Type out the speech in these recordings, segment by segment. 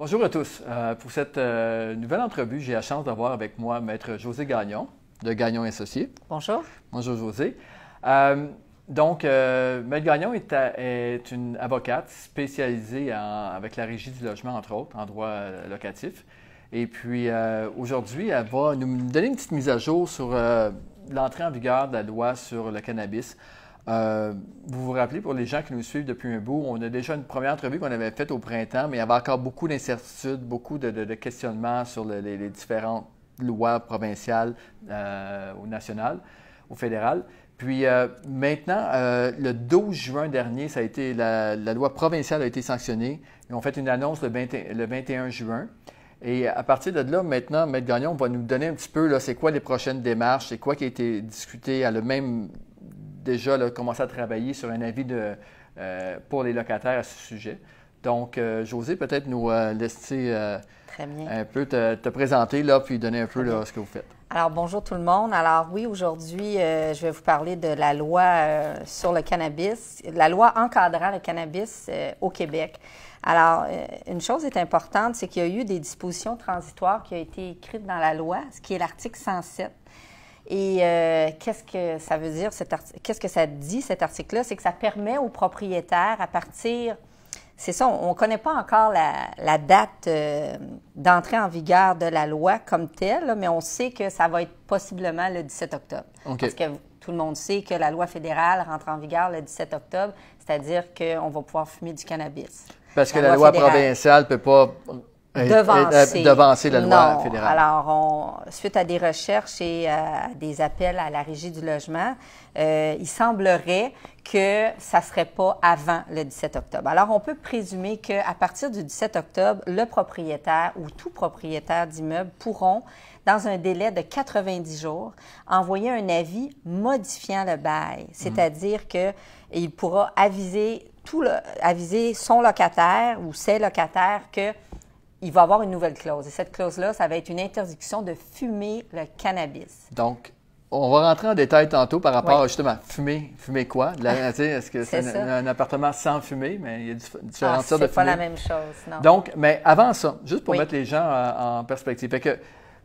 Bonjour à tous. Pour cette nouvelle entrevue, j'ai la chance d'avoir avec moi Maître José Gagnon, de Gagnon et Associés. Bonjour. Bonjour José. Maître Gagnon est une avocate spécialisée avec la Régie du logement, entre autres, en droit locatif. Et puis, aujourd'hui, elle va nous donner une petite mise à jour sur l'entrée en vigueur de la loi sur le cannabis. Vous vous rappelez, pour les gens qui nous suivent depuis un bout, on a déjà une première entrevue qu'on avait faite au printemps, mais il y avait encore beaucoup d'incertitudes, beaucoup de questionnements sur les différentes lois provinciales ou nationales, au fédéral. Puis maintenant, le 12 juin dernier, ça a été la loi provinciale a été sanctionnée. Ils ont fait une annonce le 21 juin. Et à partir de là, maintenant, Maître Gagnon va nous donner un petit peu, là, c'est quoi les prochaines démarches, c'est quoi qui a été discuté. Elle a même déjà commencé à travailler sur un avis pour les locataires à ce sujet. Donc, José, peut-être nous laisser un peu te présenter, là, puis donner un peu là, ce que vous faites. Alors, bonjour tout le monde. Alors oui, aujourd'hui, je vais vous parler de la loi sur le cannabis, la loi encadrant le cannabis au Québec. Alors, une chose est importante, c'est qu'il y a eu des dispositions transitoires qui ont été écrites dans la loi, ce qui est l'article 107. Et qu'est-ce que ça veut dire, qu'est-ce que ça dit, cet article-là? C'est que ça permet aux propriétaires, à partir... C'est ça, on ne connaît pas encore la date d'entrée en vigueur de la loi comme telle, là, mais on sait que ça va être possiblement le 17 octobre. Okay. Parce que tout le monde sait que la loi fédérale rentre en vigueur le 17 octobre, c'est-à-dire qu'on va pouvoir fumer du cannabis. Parce que la loi provinciale ne peut pas devancer la loi fédérale. Alors, suite à des recherches et à des appels à la Régie du logement, il semblerait que ça ne serait pas avant le 17 octobre. Alors, on peut présumer qu'à partir du 17 octobre, le propriétaire ou tout propriétaire d'immeuble pourront, dans un délai de 90 jours, envoyer un avis modifiant le bail. C'est-à-dire qu'il pourra aviser son locataire ou ses locataires qu'il va avoir une nouvelle clause. Et cette clause-là, ça va être une interdiction de fumer le cannabis. Donc, on va rentrer en détail tantôt par rapport à, justement, fumer quoi? Est-ce que c'est un appartement sans fumer? Mais il y a différentes sortes de fumée. C'est pas la même chose, non. Donc, mais avant ça, juste pour mettre les gens en perspective, fait que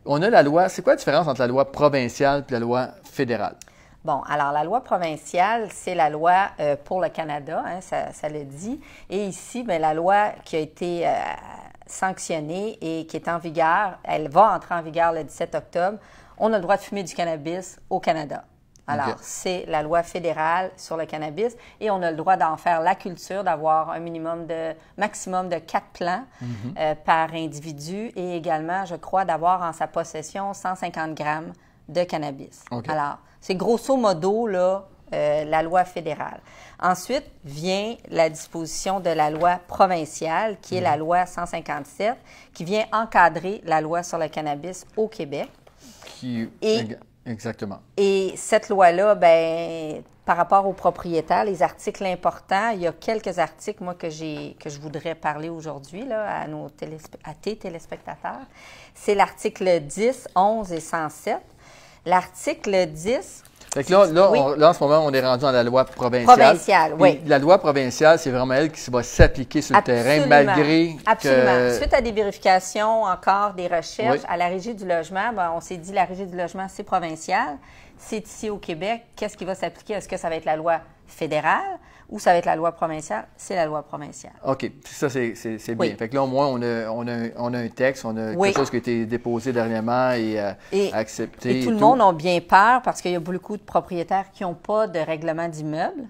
on a la loi, c'est quoi la différence entre la loi provinciale et la loi fédérale? Bon, alors la loi provinciale, c'est la loi pour le Canada, hein, ça le dit. Et ici, bien, la loi qui a été sanctionnée et qui est en vigueur, elle va entrer en vigueur le 17 octobre. On a le droit de fumer du cannabis au Canada. Alors, c'est la loi fédérale sur le cannabis et on a le droit d'en faire la culture, d'avoir un maximum de 4 plants par individu et également, je crois, d'avoir en sa possession 150 grammes de cannabis. Alors, c'est grosso modo, là, la loi fédérale. Ensuite vient la disposition de la loi provinciale, qui est la loi 157, qui vient encadrer la loi sur le cannabis au Québec. Exactement. Et cette loi-là, bien, par rapport aux propriétaires, les articles importants, il y a quelques articles, moi, que je voudrais parler aujourd'hui là, à tes téléspectateurs. C'est l'article 10, 11 et 107. L'article 10... Fait que là, en ce moment, on est rendu dans la loi provinciale. Provinciale, oui. La loi provinciale, c'est vraiment elle qui va s'appliquer sur le terrain, malgré Absolument. Suite à des vérifications, encore des recherches, à la Régie du logement, bien, on s'est dit la Régie du logement, c'est provincial. C'est ici au Québec. Qu'est-ce qui va s'appliquer? Est-ce que ça va être la loi fédérale ou ça va être la loi provinciale? C'est la loi provinciale. OK. Ça, c'est bien. Fait que là, au moins, on a un texte, on a quelque chose qui a été déposé dernièrement et accepté. Et tout le monde a bien peur parce qu'il y a beaucoup de propriétaires qui n'ont pas de règlement d'immeuble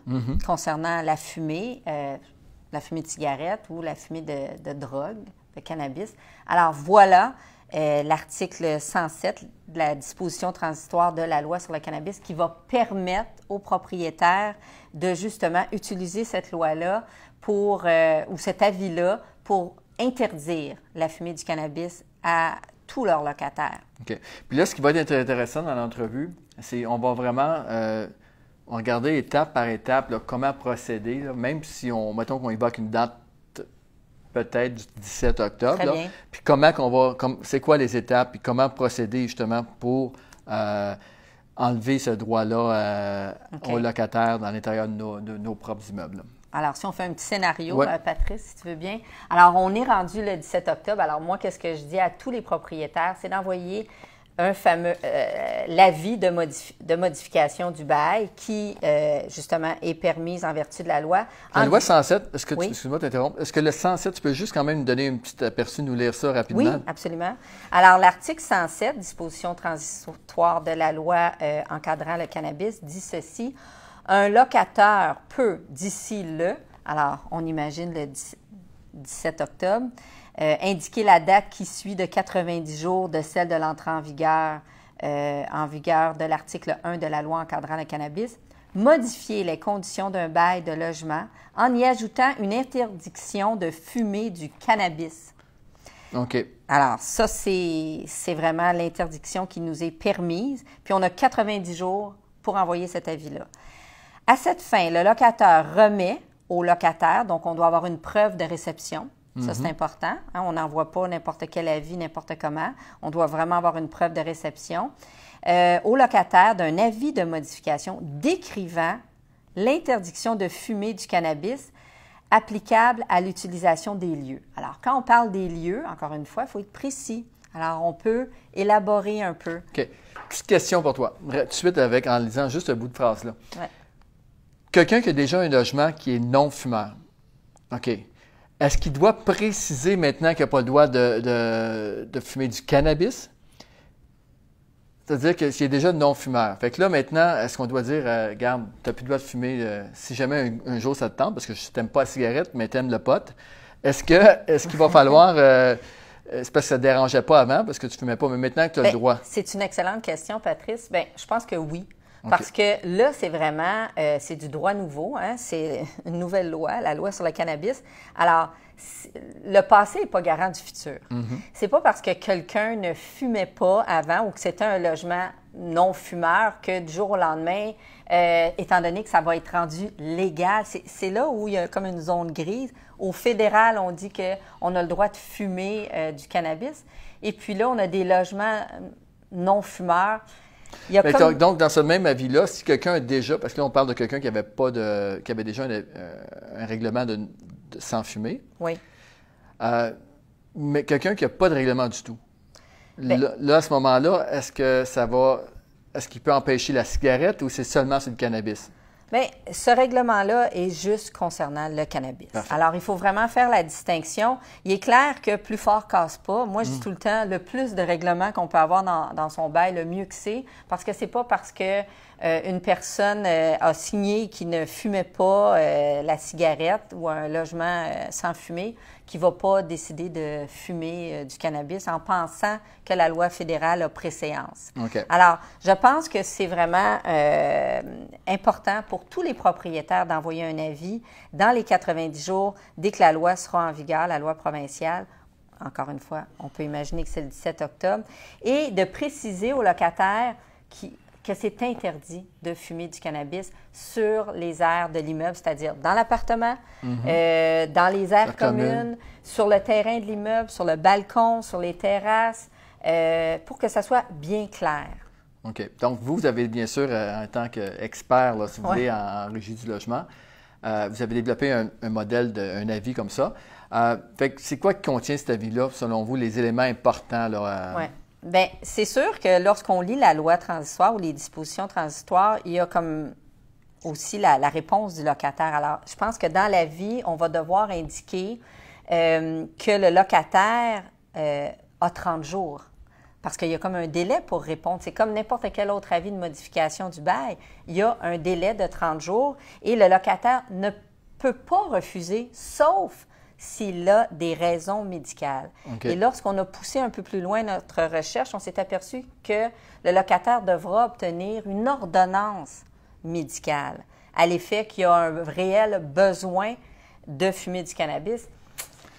concernant la fumée de cigarette ou la fumée de drogue, de cannabis. Alors, voilà l'article 107 de la disposition transitoire de la loi sur le cannabis qui va permettre aux propriétaires de justement utiliser cette loi-là ou cet avis-là pour interdire la fumée du cannabis à tous leurs locataires. OK. Puis là, ce qui va être intéressant dans l'entrevue, c'est on va vraiment regarder étape par étape là, comment procéder, là, même si mettons qu'on évoque une date peut-être du 17 octobre. Très bien. Puis c'est quoi les étapes, puis comment procéder justement pour enlever ce droit-là aux locataires dans l'intérieur de nos propres immeubles. Alors, si on fait un petit scénario, Ouais. Patrice, si tu veux bien. Alors, on est rendu le 17 octobre. Alors, moi, qu'est-ce que je dis à tous les propriétaires? C'est d'envoyer un fameux l'avis de modification du bail qui, justement, est permise en vertu de la loi. La loi 107, Oui. excuse-moi de t'interrompre, est-ce que le 107, tu peux juste quand même nous donner un petit aperçu, nous lire ça rapidement? Oui, absolument. Alors, l'article 107, disposition transitoire de la loi encadrant le cannabis, dit ceci. Un locataire peut, d'ici alors on imagine le 17 octobre, indiquer la date qui suit de 90 jours de celle de l'entrée en vigueur de l'article 1 de la loi encadrant le cannabis, modifier les conditions d'un bail de logement en y ajoutant une interdiction de fumer du cannabis. OK. Alors, ça, c'est vraiment l'interdiction qui nous est permise. Puis, on a 90 jours pour envoyer cet avis-là. À cette fin, le locataire remet au locataire, donc on doit avoir une preuve de réception. Ça, c'est important. Hein, on n'envoie pas n'importe quel avis, n'importe comment. On doit vraiment avoir une preuve de réception. Au locataire d'un avis de modification décrivant l'interdiction de fumer du cannabis applicable à l'utilisation des lieux. Alors, quand on parle des lieux, encore une fois, il faut être précis. Alors, on peut élaborer un peu. OK. Petite question pour toi. Tout de suite, en lisant juste un bout de phrase, là. Ouais. Quelqu'un qui a déjà un logement qui est non-fumeur, OK. Est-ce qu'il doit préciser maintenant qu'il n'a pas le droit de fumer du cannabis? C'est-à-dire que s'il est déjà non-fumeur. Fait que là, maintenant, est-ce qu'on doit dire, regarde, tu n'as plus le droit de fumer si jamais un jour ça te tente, parce que je t'aime pas la cigarette, mais tu aimes le pot. Est-ce qu'il va falloir... c'est parce que ça ne te dérangeait pas avant, parce que tu ne fumais pas, mais maintenant que tu as le droit. C'est une excellente question, Patrice. Bien, je pense que oui. OK. Parce que là, c'est vraiment, c'est du droit nouveau, hein? C'est une nouvelle loi, la loi sur le cannabis. Alors, le passé n'est pas garant du futur. C'est pas parce que quelqu'un ne fumait pas avant ou que c'était un logement non-fumeur que du jour au lendemain, étant donné que ça va être rendu légal, c'est là où il y a comme une zone grise. Au fédéral, on dit qu'on a le droit de fumer du cannabis. Et puis là, on a des logements non-fumeurs. Donc, dans ce même avis-là, si quelqu'un a déjà, parce que là, on parle de quelqu'un qui avait déjà un règlement de sans fumer, oui. Mais quelqu'un qui n'a pas de règlement du tout, Bien, là, à ce moment-là, est-ce qu'il peut empêcher la cigarette ou c'est seulement sur le cannabis? bien, ce règlement-là est juste concernant le cannabis. Parfait. Alors, il faut vraiment faire la distinction. Il est clair que plus fort casse pas. Moi, je dis tout le temps, le plus de règlements qu'on peut avoir dans son bail, le mieux que c'est. Parce que c'est pas parce que une personne a signé qui ne fumait pas la cigarette ou un logement sans fumer qui ne va pas décider de fumer du cannabis en pensant que la loi fédérale a préséance. OK. Alors, je pense que c'est vraiment important pour tous les propriétaires d'envoyer un avis dans les 90 jours dès que la loi sera en vigueur, la loi provinciale. Encore une fois, on peut imaginer que c'est le 17 octobre. Et de préciser aux locataires que c'est interdit de fumer du cannabis sur les aires de l'immeuble, c'est-à-dire dans l'appartement, dans les aires communes, sur le terrain de l'immeuble, sur le balcon, sur les terrasses, pour que ça soit bien clair. OK. Donc, vous avez bien sûr, en tant qu'expert, là, si vous voulez, en régie du logement, vous avez développé un modèle, un avis comme ça. Fait que c'est quoi qui contient cet avis-là, selon vous, les éléments importants? Oui. Bien, c'est sûr que lorsqu'on lit la loi transitoire ou les dispositions transitoires, il y a comme aussi la réponse du locataire. Alors, je pense que dans l'avis, on va devoir indiquer que le locataire a 30 jours. Parce qu'il y a comme un délai pour répondre. C'est comme n'importe quel autre avis de modification du bail. Il y a un délai de 30 jours et le locataire ne peut pas refuser, sauf s'il a des raisons médicales. Okay. Et lorsqu'on a poussé un peu plus loin notre recherche, on s'est aperçu que le locataire devra obtenir une ordonnance médicale à l'effet qu'il y a un réel besoin de fumer du cannabis.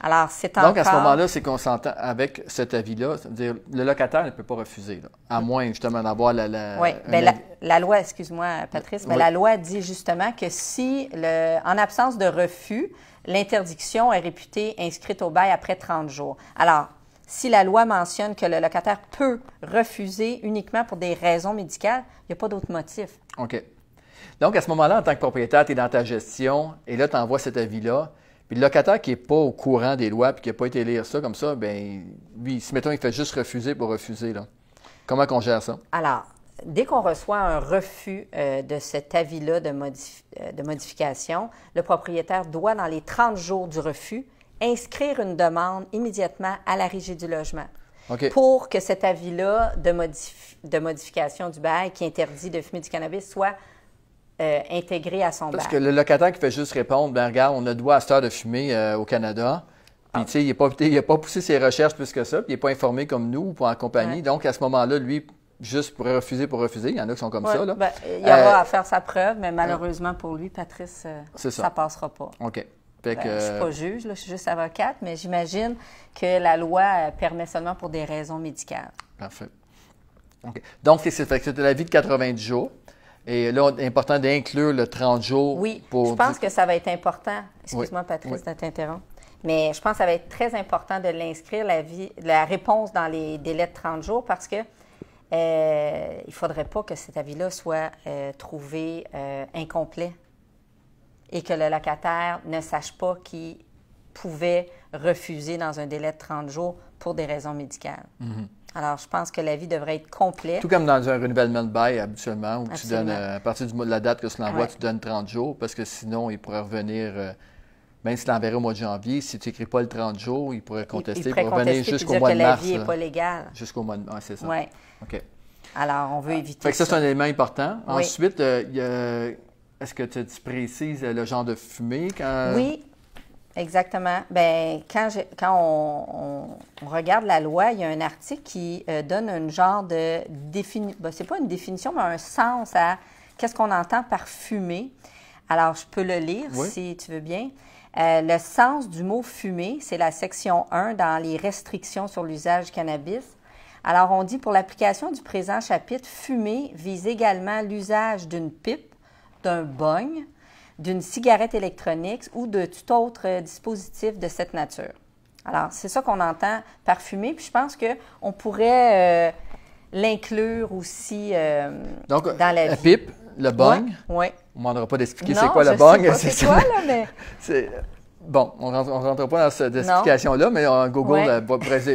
Alors, c'est encore... Donc, à ce moment-là, c'est qu'on s'entend avec cet avis-là, c'est-à-dire le locataire ne peut pas refuser, là, à moins justement d'avoir Oui, bien, la loi, excuse-moi Patrice, mais la loi dit justement que si, en absence de refus, l'interdiction est réputée inscrite au bail après 30 jours. Alors, si la loi mentionne que le locataire peut refuser uniquement pour des raisons médicales, il n'y a pas d'autre motif. OK. Donc, à ce moment-là, en tant que propriétaire, tu es dans ta gestion et là, tu envoies cet avis-là. Puis le locataire qui n'est pas au courant des lois et qui n'a pas été lire ça comme ça, bien, lui, si mettons, il fait juste refuser pour refuser, là. Comment qu'on gère ça? Alors, dès qu'on reçoit un refus de cet avis-là de modification, le propriétaire doit, dans les 30 jours du refus, inscrire une demande immédiatement à la Régie du logement pour que cet avis-là de modification du bail qui interdit de fumer du cannabis soit intégré à son bail. Parce que le locataire qui fait juste répondre, bien regarde, on a le droit à cette heure de fumer au Canada. Puis, tu sais, il n'a pas poussé ses recherches plus que ça, puis il n'est pas informé comme nous ou pour en compagnie. Donc, à ce moment-là, lui, juste pourrait refuser pour refuser. Il y en a qui sont comme ça. Là. Ben, il aura à faire sa preuve, mais malheureusement pour lui, Patrice, ça ne passera pas. OK. Je ne suis pas juge, là, je suis juste avocate, mais j'imagine que la loi permet seulement pour des raisons médicales. Parfait. OK. Donc, c'est l'avis de 90 jours. Et là, il est important d'inclure le 30 jours. Oui, je pense que ça va être important. Excuse-moi, Patrice, de t'interrompre. Mais je pense que ça va être très important de l'inscrire, la réponse dans les délais de 30 jours, parce que il ne faudrait pas que cet avis-là soit trouvé incomplet et que le locataire ne sache pas qu'il pouvait refuser dans un délai de 30 jours pour des raisons médicales. Alors, je pense que l'avis devrait être complet. Tout comme dans un renouvellement de bail, habituellement, où tu donnes, à partir de la date que tu l'envoies, tu donnes 30 jours, parce que sinon, il pourrait revenir... Même si tu l'enverrais au mois de janvier, si tu n'écris pas le 30 jours, il pourrait contester pour revenir jusqu'au mois de mars. Que l'avis n'est pas légal. Jusqu'au mois de mars, c'est ça. Oui. OK. Alors, on veut éviter fait que ça. C'est un élément important. Oui. Ensuite, est-ce que tu précises le genre de fumée? Oui, exactement. Bien, quand on regarde la loi, il y a un article qui donne un genre de définition. C'est pas une définition, mais un sens à qu'est-ce qu'on entend par fumée. Alors, je peux le lire si tu veux bien. Le sens du mot fumée, c'est la section 1 dans les restrictions sur l'usage du cannabis. Alors, on dit pour l'application du présent chapitre, fumer vise également l'usage d'une pipe, d'un bong, d'une cigarette électronique ou de tout autre dispositif de cette nature. Alors, c'est ça qu'on entend par fumer. Puis je pense qu'on pourrait l'inclure aussi donc, dans la pipe, le bong. Oui. On ne demandera pas d'expliquer c'est quoi le bong. C'est quoi, là, mais... Bon, on ne rentre pas dans cette explication-là, mais Google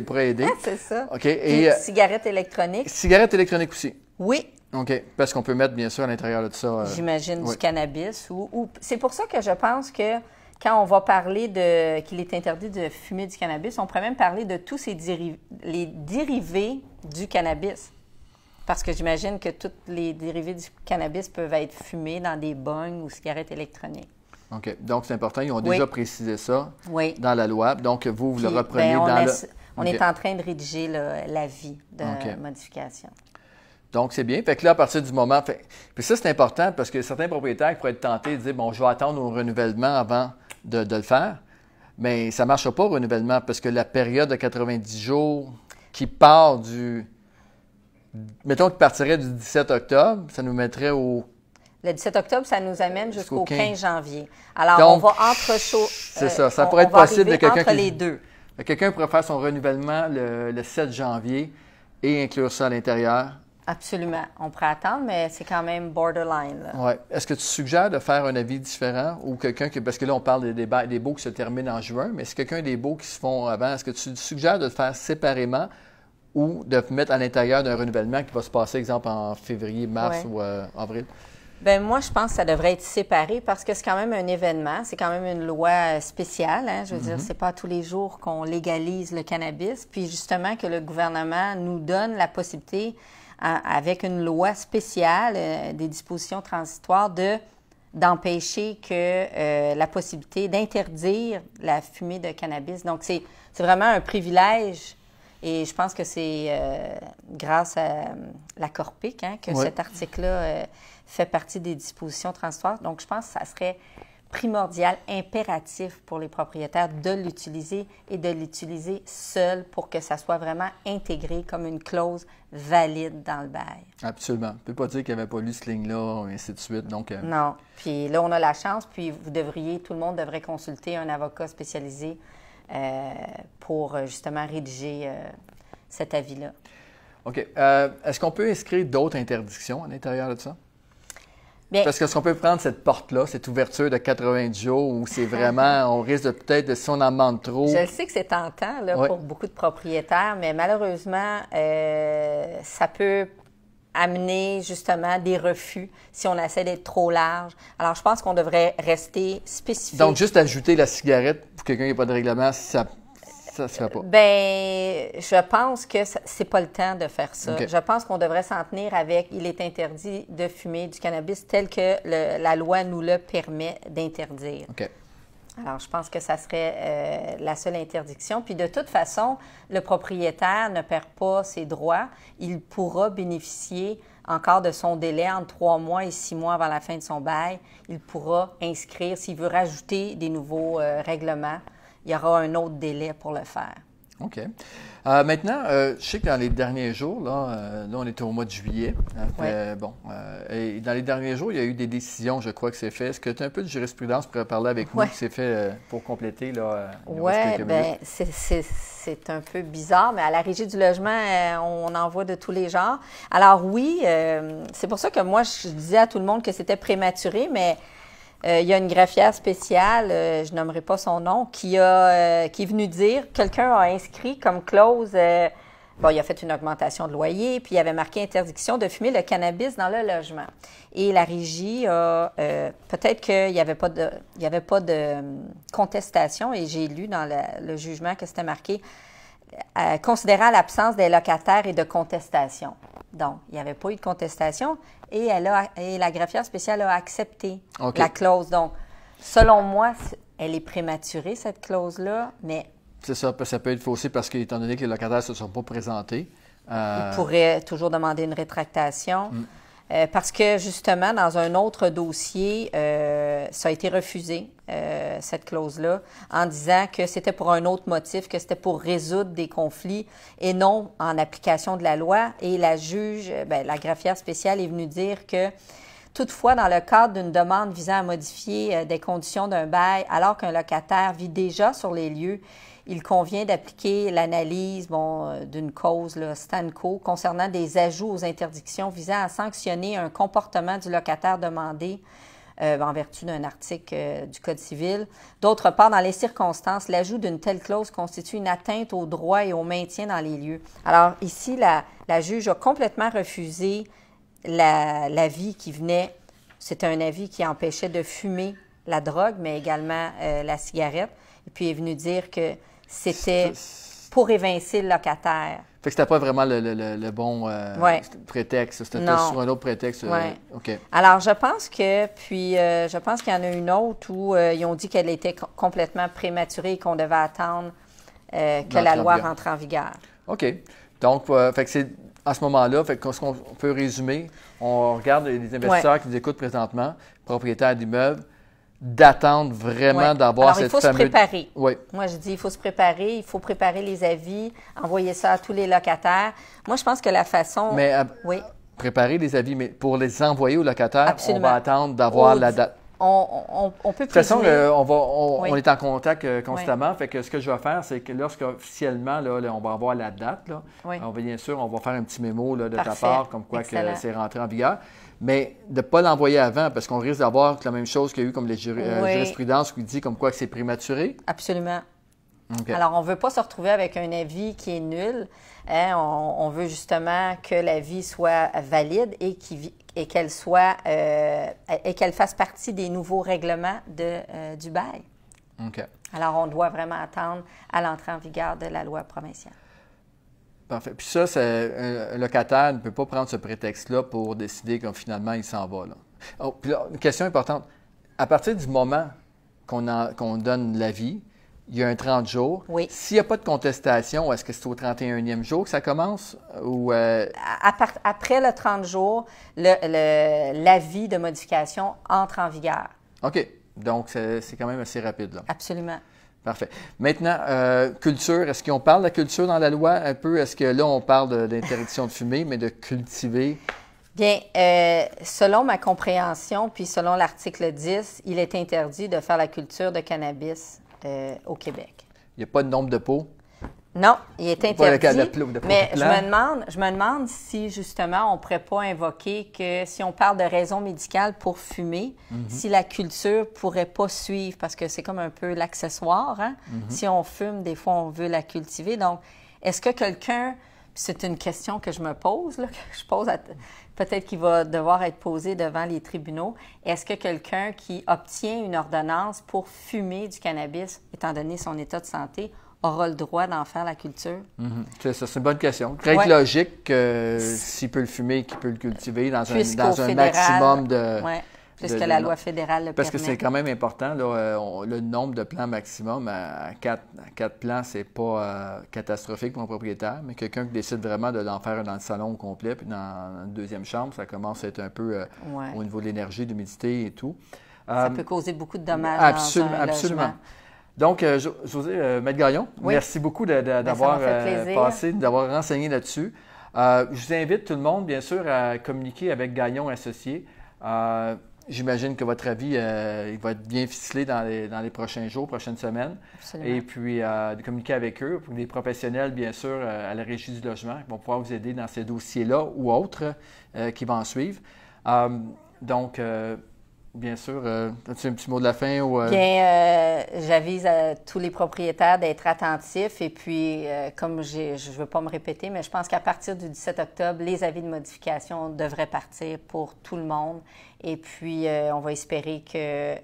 pourrait aider. C'est ça. OK. Et cigarette électronique. Cigarette électronique aussi. Oui. OK. Parce qu'on peut mettre, bien sûr, à l'intérieur de ça... J'imagine du cannabis. Ou... C'est pour ça que je pense que quand on va parler qu'il est interdit de fumer du cannabis, on pourrait même parler de tous les dérivés du cannabis. Parce que j'imagine que tous les dérivés du cannabis peuvent être fumés dans des bongs ou cigarettes électroniques. OK. Donc, c'est important. Ils ont déjà précisé ça dans la loi. Donc, vous le reprenez on est en train de rédiger l'avis de modification. Donc, c'est bien. Fait que là, à partir du moment... Puis ça, c'est important parce que certains propriétaires pourraient être tentés de dire, bon, je vais attendre au renouvellement avant de le faire. Mais ça ne marchera pas au renouvellement parce que la période de 90 jours qui part du... Mettons qu'il partirait du 17 octobre, ça nous mettrait au... Le 17 octobre, ça nous amène jusqu'au 15 janvier. Alors, donc, on va c'est ça. Ça pourrait être possible de quelqu'un entre les deux. Quelqu'un pourrait faire son renouvellement le 7 janvier et inclure ça à l'intérieur. Absolument. On pourrait attendre, mais c'est quand même borderline. Oui. Est-ce que tu suggères de faire un avis différent ou quelqu'un qui... Parce que là, on parle des baux qui se terminent en juin, mais si quelqu'un a des baux qui se font avant, est-ce que tu suggères de le faire séparément ou de mettre à l'intérieur d'un renouvellement qui va se passer, exemple, en février, mars ou avril? Bien, moi, je pense que ça devrait être séparé parce que c'est quand même un événement. C'est quand même une loi spéciale. Hein? Je veux dire, c'est pas tous les jours qu'on légalise le cannabis. Puis, justement, que le gouvernement nous donne la possibilité, avec une loi spéciale, des dispositions transitoires, d'empêcher que la possibilité d'interdire la fumée de cannabis. Donc, c'est vraiment un privilège. Et je pense que c'est grâce à la Corpic que cet article-là fait partie des dispositions transitoires. Donc, je pense que ça serait primordial, impératif pour les propriétaires de l'utiliser et de l'utiliser seul pour que ça soit vraiment intégré comme une clause valide dans le bail. Absolument. On ne peut pas dire qu'il n'y avait pas lu cette ligne-là, et ainsi de suite. Donc, Non. Puis là, on a la chance, puis tout le monde devrait consulter un avocat spécialisé pour justement rédiger cet avis-là. OK. Est-ce qu'on peut inscrire d'autres interdictions à l'intérieur de ça? Bien, Parce que est-ce qu'on peut prendre cette porte-là, cette ouverture de 90 jours, où c'est vraiment, on risque de peut-être, si on en demande trop... je le sais que c'est tentant là, pour beaucoup de propriétaires, mais malheureusement, ça peut amener justement des refus si on essaie d'être trop large. Alors, je pense qu'on devrait rester spécifique. Donc, juste ajouter la cigarette pour quelqu'un qui n'a pas de règlement, ça ne se fait pas. Ben, je pense que c'est pas le temps de faire ça. Okay. Je pense qu'on devrait s'en tenir avec « il est interdit de fumer du cannabis » tel que la loi nous le permet d'interdire. Okay. Alors, je pense que ça serait la seule interdiction. Puis, de toute façon, le propriétaire ne perd pas ses droits. Il pourra bénéficier encore de son délai entre 3 mois et 6 mois avant la fin de son bail. Il pourra inscrire, s'il veut rajouter des nouveaux règlements, il y aura un autre délai pour le faire. OK. Maintenant, je sais que dans les derniers jours, là on est au mois de juillet. Et dans les derniers jours, il y a eu des décisions, je crois, que c'est fait. Est-ce que tu as un peu de jurisprudence pour parler avec nous qui s'est fait pour compléter? Oui, bien, c'est un peu bizarre, mais à la Régie du logement, on en voit de tous les genres. Alors oui, c'est pour ça que moi, je disais à tout le monde que c'était prématuré, mais... il y a une greffière spéciale, je nommerai pas son nom, qui est venue dire, quelqu'un a inscrit comme clause, il a fait une augmentation de loyer, puis il avait marqué interdiction de fumer le cannabis dans le logement. Et la régie a, peut-être qu'il n'y avait pas de contestation, et j'ai lu dans le jugement que c'était marqué, considérant l'absence des locataires et de contestation. Donc, il n'y avait pas eu de contestation et la greffière spéciale a accepté la clause. Donc, selon moi, elle est prématurée, cette clause-là, mais... C'est ça, ça peut être faussé parce qu'étant donné que les locataires ne se sont pas présentés... Ils pourraient toujours demander une rétractation. Parce que, justement, dans un autre dossier, ça a été refusé, cette clause-là, en disant que c'était pour un autre motif, que c'était pour résoudre des conflits et non en application de la loi. Et la juge, la greffière spéciale est venue dire que, toutefois, dans le cadre d'une demande visant à modifier des conditions d'un bail, alors qu'un locataire vit déjà sur les lieux, il convient d'appliquer l'analyse d'une cause, Stanco, concernant des ajouts aux interdictions visant à sanctionner un comportement du locataire demandé en vertu d'un article du Code civil. D'autre part, dans les circonstances, l'ajout d'une telle clause constitue une atteinte au droit et au maintien dans les lieux. Alors ici, la juge a complètement refusé l'avis qui venait. C'était un avis qui empêchait de fumer la drogue, mais également la cigarette. Et puis, elle est venue dire que c'était pour évincer le locataire. Fait que c'était pas vraiment le bon prétexte. C'était sur un autre prétexte. OK. Alors, je pense qu'il y en a une autre où ils ont dit qu'elle était complètement prématurée et qu'on devait attendre que la loi rentre en vigueur. OK. Donc, fait que c'est à ce moment-là, fait que ce qu'on peut résumer, on regarde les investisseurs qui nous écoutent présentement, propriétaires d'immeubles, d'attendre vraiment d'avoir cette fameuse... Alors, il faut se préparer. Oui. Moi, je dis, il faut se préparer, il faut préparer les avis, envoyer ça à tous les locataires. Moi, je pense que la façon... Mais préparer les avis, mais pour les envoyer aux locataires, on va attendre d'avoir la date. On peut de toute façon, on est en contact constamment. Fait que ce que je vais faire, c'est que lorsqu'officiellement, on va avoir la date, bien sûr, on va faire un petit mémo de ta part, comme quoi que c'est rentré en vigueur. Mais de ne pas l'envoyer avant, parce qu'on risque d'avoir la même chose qu'il y a eu comme les jurisprudences qui dit comme quoi que c'est prématuré. Absolument. Okay. Alors, on ne veut pas se retrouver avec un avis qui est nul. Hein? On veut justement que l'avis soit valide et qu'elle fasse partie des nouveaux règlements du bail. Okay. Alors, on doit vraiment attendre à l'entrée en vigueur de la loi provinciale. Parfait. Puis ça, un locataire ne peut pas prendre ce prétexte-là pour décider que finalement, il s'en va. Là. Oh, puis là, une question importante. À partir du moment qu'on donne l'avis, il y a un 30 jours. Oui. S'il n'y a pas de contestation, est-ce que c'est au 31e jour que ça commence? Ou Après le 30 jours, l'avis de modification entre en vigueur. OK. Donc, c'est quand même assez rapide. Là. Absolument. Parfait. Maintenant, culture, est-ce qu'on parle de la culture dans la loi un peu? Est-ce que là, on parle d'interdiction de fumer, mais de cultiver? Bien, selon ma compréhension, puis selon l'article 10, il est interdit de faire la culture de cannabis au Québec. Il n'y a pas de nombre de pots? Non, il est Pas interdit. de Mais je me demande si, justement, on ne pourrait pas invoquer que si on parle de raison médicale pour fumer, si la culture ne pourrait pas suivre, parce que c'est comme un peu l'accessoire. Hein? Si on fume, des fois, on veut la cultiver. Donc, est-ce que quelqu'un, c'est une question que je me pose, là, que je pose peut-être qu'il va devoir être posé devant les tribunaux, est-ce que quelqu'un qui obtient une ordonnance pour fumer du cannabis, étant donné son état de santé, aura le droit d'en faire la culture? C'est ça, c'est une bonne question. Très logique que s'il peut le fumer, qu'il peut le cultiver dans un maximum de... Oui, puisque la loi fédérale le parce permet. Que c'est quand même important. Là, le nombre de plants maximum à 4 plants, c'est pas catastrophique pour un propriétaire, mais quelqu'un qui décide vraiment de l'en faire dans le salon au complet, puis dans une deuxième chambre, ça commence à être un peu au niveau de l'énergie, de l'humidité et tout. Ça peut causer beaucoup de dommages dans un absolument. logement. Donc, Josée, Maître Gagnon, merci beaucoup d'avoir passé, d'avoir renseigné là-dessus. Je vous invite tout le monde, bien sûr, à communiquer avec Gagnon Associés. J'imagine que votre avis il va être bien ficelé dans les prochains jours, prochaines semaines. Absolument. Et puis, de communiquer avec eux, pour des professionnels, bien sûr, à la Régie du logement, qui vont pouvoir vous aider dans ces dossiers-là ou autres qui vont en suivre. Donc, bien sûr, as-tu un petit mot de la fin? Bien, j'avise à tous les propriétaires d'être attentifs. Et puis, comme je ne veux pas me répéter, mais je pense qu'à partir du 17 octobre, les avis de modification devraient partir pour tout le monde. Et puis, on va espérer que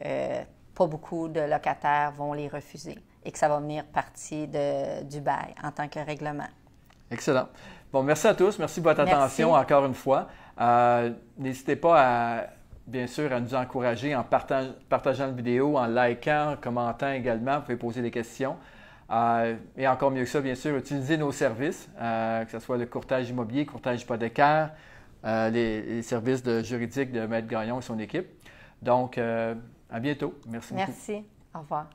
pas beaucoup de locataires vont les refuser et que ça va venir partie du bail en tant que règlement. Excellent. Bon, merci à tous. Merci de votre attention encore une fois. N'hésitez pas bien sûr, à nous encourager en partageant la vidéo, en likant, en commentant également. Vous pouvez poser des questions. Et encore mieux que ça, bien sûr, utiliser nos services, que ce soit le courtage immobilier, courtage hypothécaire, les services juridiques de Maître Gagnon et son équipe. Donc, à bientôt. Merci beaucoup. Merci. Au revoir.